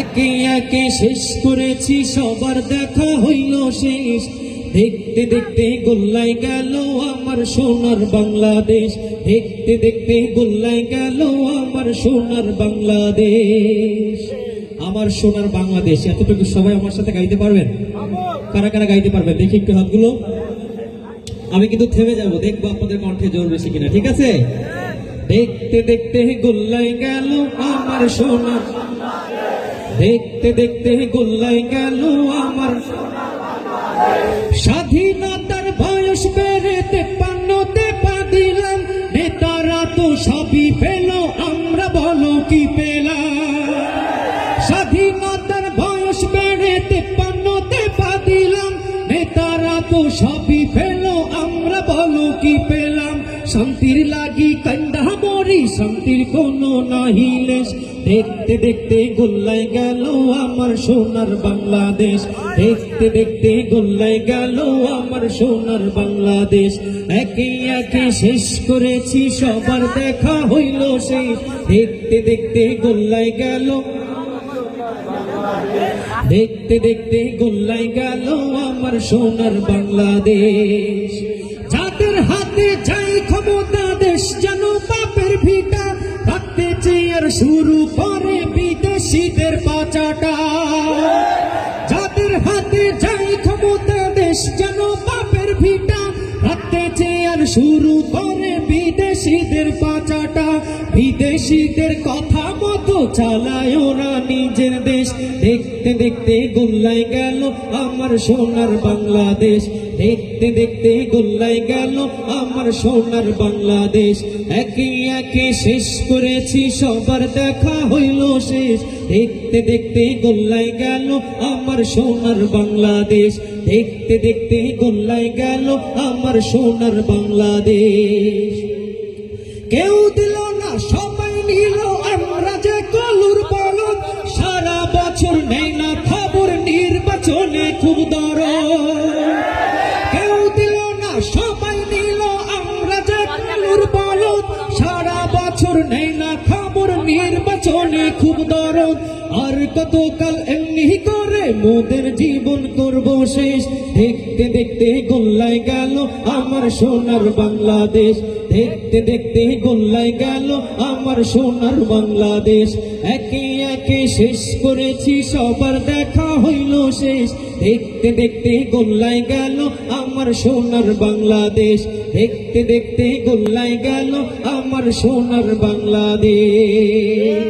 একে একে শেষ করেছি, সবার দেখা হইল শেষ। দেখতে দেখতে গোল্লায় গেল আমার সোনার বাংলাদেশ, দেখতে দেখতে গোল্লায় গেল আমার সোনার বাংলাদেশ। আমার সোনার বাংলাদেশ, এতটুকু সবাই আমার সাথে গাইতে পারবেন? কারা কারা গাইতে পারবেন দেখি একটু হাতগুলো। আমি কিন্তু থেমে যাব, দেখবো আপনাদের কণ্ঠে জোর বেশি কিনা, ঠিক আছে? দেখতে দেখতে গোল্লায় গেল আমার সোনার, দেখতে দেখতে গোল্লায় গেল আমার স্বাধীনতার বয়স বেড়ে 53তে পা দিলাম। নেতারা তো সবই পেল, আমরা বলো কি পেলাম? স্বাধীনতার বয়স বেড়ে 53তে পা দিলাম। নেতারা তো সবই পেল, আমরা বলো কি পেলাম? শান্তির লাগি কান্দা মরি, শান্তির কোনো নাহি লেশ। দেখতে দেখতে গোল্লায় গেল আমার সোনার বাংলাদেশ, দেখতে দেখতে গোল্লায় গেল আমার সোনার বাংলাদেশ। একে একে শেষ করেছি, সবার দেখা হইল শেষ। দেখতে দেখতে গোল্লায় গেল, দেখতে দেখতে গোল্লায় গেল আমার সোনার বাংলাদেশ। যাদের হাতে যাই ক্ষমতা, দেশ যেন বাপের ভিটা, থাকতে চেয়ার শুরু করে বিদেশিদের পাচাটা। যাদের হাতে যাই ক্ষমতা, দেশ যেন বাপের ভিটা, থাকতে চেয়ার শুরু করে বিদেশিদের পাচাটা। বিদেশিদের কথা মতো চালায় ওরা নিজের দেশ। দেখতে দেখতে গোল্লায় গেল আমার সোনার বাংলাদেশ, দেখতে দেখতে গোল্লায় গেল আমার সোনার বাংলাদেশ। একে একে শেষ করেছি, সবার দেখা হইল শেষ। দেখতে দেখতে গোল্লায় গেল আমার সোনার বাংলাদেশ, দেখতে দেখতে গোল্লায় গেল আমার সোনার বাংলাদেশ। কেউ দিল না, সবাই নিল, আমরা যে কলুর বলদ। সারা বছর নেই না খবর, নির্বাচনে খুব দরদ। কেউ দিল না, সবাই নিল, আমরা যে কলুর বলদ। সারা বছর নেই না খবর, নির্বাচনে খুব দরদ। আর কতকাল এমনি করে মোদের জীবন করব শেষ। দেখতে দেখতে গোল্লায় গেল আমার সোনার বাংলাদেশ, দেখতে দেখতে গোল্লায় গেল আমার সোনার বাংলাদেশ। একে একে শেষ করেছি, সবার দেখা হইল শেষ। দেখতে দেখতে গোল্লায় গেল আমার সোনার বাংলাদেশ, দেখতে দেখতে গোল্লায় গেল আমার সোনার বাংলাদেশ।